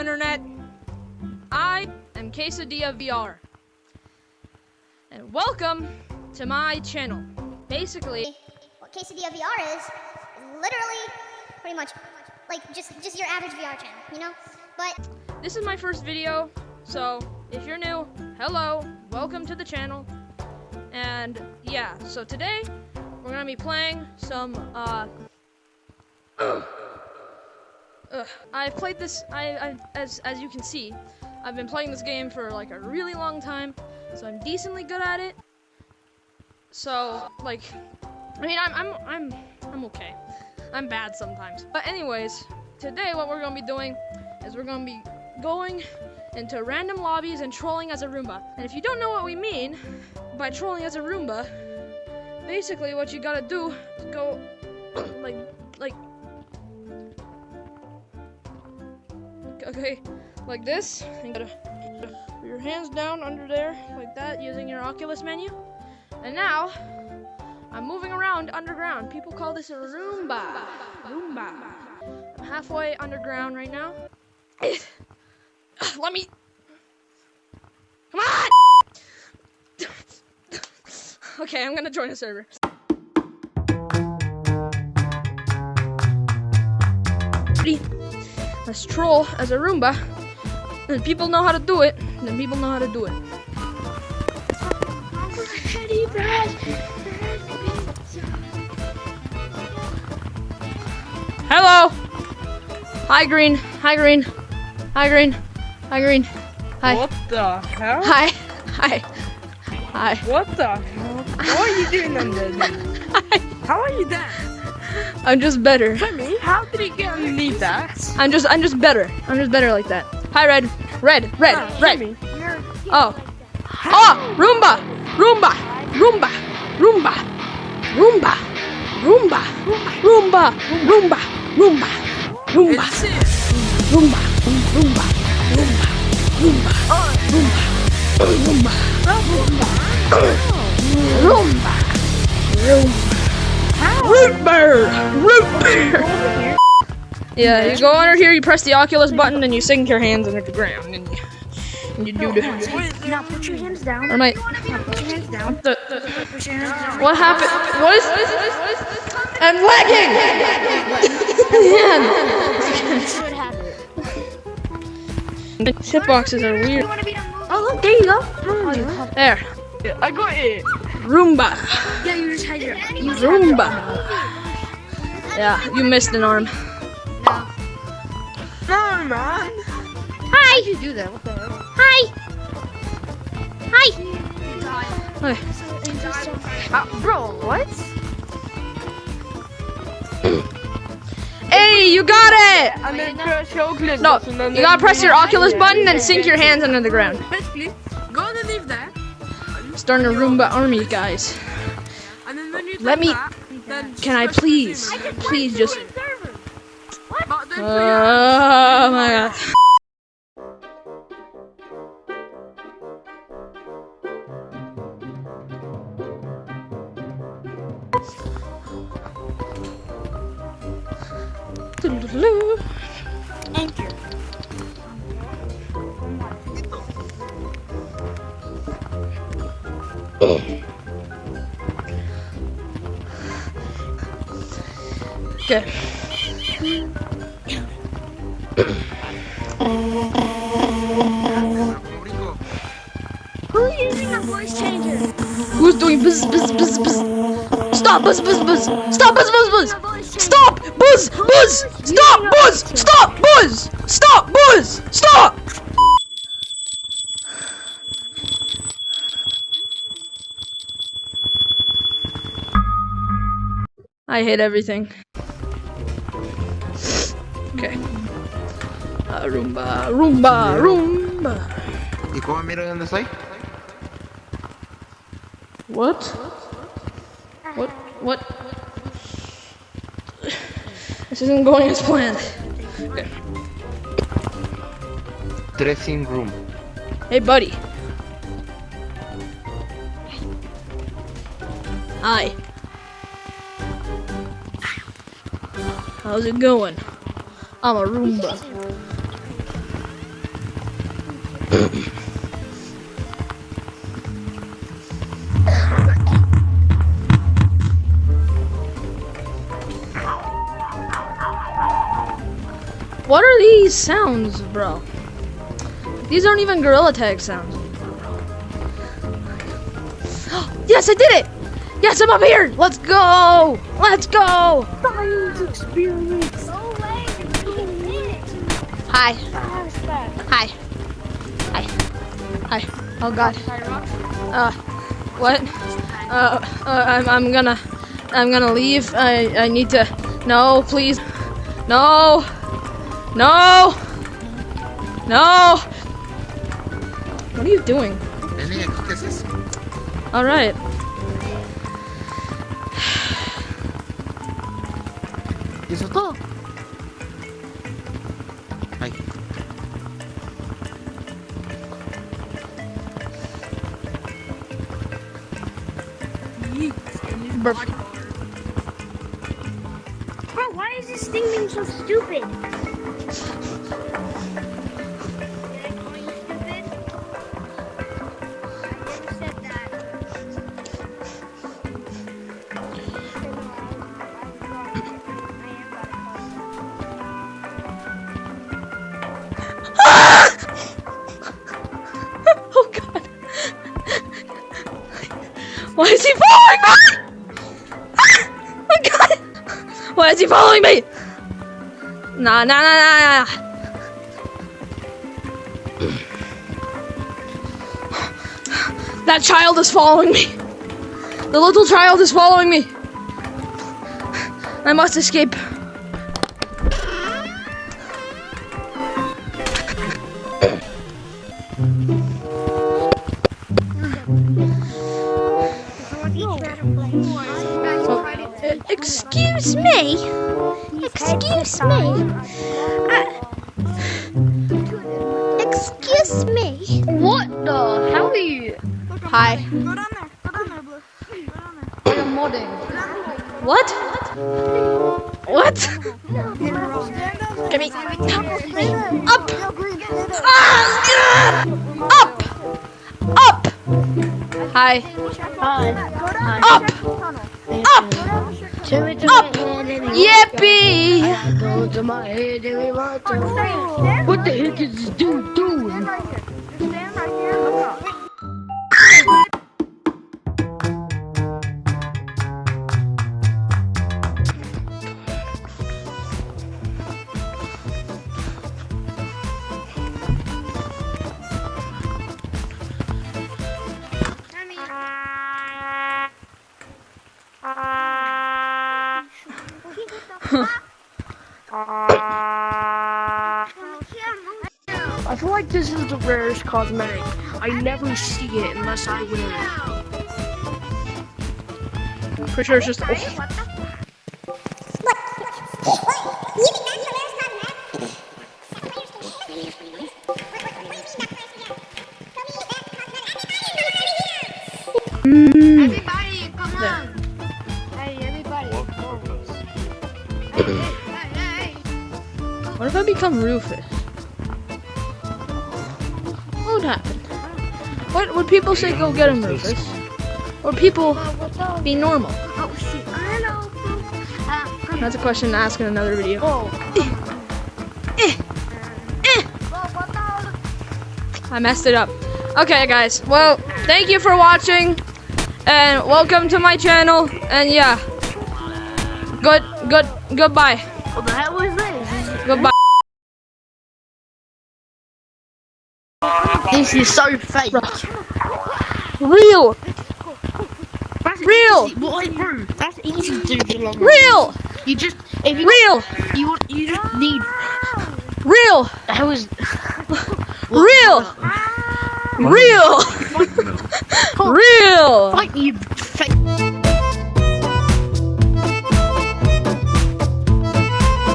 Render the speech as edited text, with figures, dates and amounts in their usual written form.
internet. I am QuesadillaVR. And welcome to my channel. Basically, what QuesadillaVR is literally pretty much like just your average VR channel, you know? But this is my first video, so if you're new, hello, welcome to the channel. And yeah, so today we're gonna be playing some I've played this. As you can see, I've been playing this game for like a really long time, so I'm decently good at it. So like, I mean, I'm okay. I'm bad sometimes. But anyways, today what we're gonna be doing is we're gonna be going into random lobbies and trolling as a Roomba. And if you don't know what we mean by trolling as a Roomba, basically what you gotta do is go like this, and you gotta put your hands down under there like that using your Oculus menu. And now I'm moving around underground. People call this a Roomba. Roomba. I'm halfway underground right now. Let me. Come on! Okay, I'm gonna join a server. Let's troll as a Roomba. And people know how to do it. Then people know how to do it. Hello! Hi, Green. Hi, Green. Hi, Green. Hi, Green. Hi. What the hell? Hi. Hi. Hi. What the hell? What are you doing under there? How are you there? I'm just better. Jimmy, how did he get underneath that? I'm just better. I'm just better like that. Hi, Red. Red. Jimmy. Oh. Oh! Roomba! Roomba! Roomba! Roomba! Roomba! Roomba! Roomba! Roomba! Roomba! Roomba! It's it. Roomba! Roomba! Roomba! Roomba! Roomba! Roomba! Roomba! Root bear! Root bear! Yeah, you go under here, you press the Oculus button, and you sink your hands under the ground, and you do the. now put your hands down. Or my. Put your hands down. The, Put your hands down. what happened? What is? I'm lagging! You should have it. Hitboxes are weird. Oh look, there you go. There. Yeah, I got it. Roomba. Yeah, you just had your Roomba. Yeah, you missed an arm. No, man. Hi. How'd you do that? What the hell? Hi. Hi. Okay. Bro, what? Hey, you got it! And then press your Oculus No, button, and you then gotta press your Oculus yeah, button and yeah, sink your hands under the ground. Basically, go underneath there. Starting a Roomba army, guys. And then when you Let me. then Can I please? Please just. But then put your Oh my god. Enter. Okay. Who's using a voice changer? Who's doing buzz buzz buzz buzz? Stop buzz buzz buzz! Stop buzz buzz buzz! Stop buzz buzz! Stop buzz! Stop buzz! Stop buzz! Stop! I hate everything. Okay. Roomba, Roomba, Roomba. ¿Y cómo mira dónde estoy? What? What? This isn't going as planned. Okay. Dressing room. Hey, buddy. Hi. How's it going? I'm a Roomba. What are these sounds, bro? These aren't even Gorilla Tag sounds. Yes, I did it! Yes, I'm up here! Let's go! Let's go! Science experience. No way, you did it. Hi. Hi. Hi. Hi. Oh God. What? I'm gonna leave. I need to. No, please. No. No. No. What are you doing? ¿Qué es eso? All right. ¿Y eso es todo? Ay. Bro, why is this thing being so stupid? Oh God. Why is he following me? Oh God. Why is he following me? Nah. That child is following me. The little child is following me. I must escape. Excuse me. Excuse me. Excuse me. What the hell are you? Hi. Go down there, Blue. Go down there. I'm modding. What? What? Give me. Up. Ah! Up. Up. Hi. Hi. Up. Up. Up. Yippee. What the heck is this dude doing? Stand right here, look up. I feel like this is the rarest cosmetic. I never see it unless I wear it. Pretty sure it's just. Everybody, come on. Hey, everybody. Hey. What if I become Rufus? What would happen? What would people say? Go get him, Rufus. Or people be normal? Oh, shit. Hello. That's a question to ask in another video. I messed it up. Okay, guys. Well, thank you for watching, and welcome to my channel. And yeah, goodbye. What the hell is this? Goodbye. This is so fake. Real. That's Real. Easy. Boy, bro, that's easy to do long. Real. You just if you Real. you just need. Real. That was Real. Real. Real. like you fake.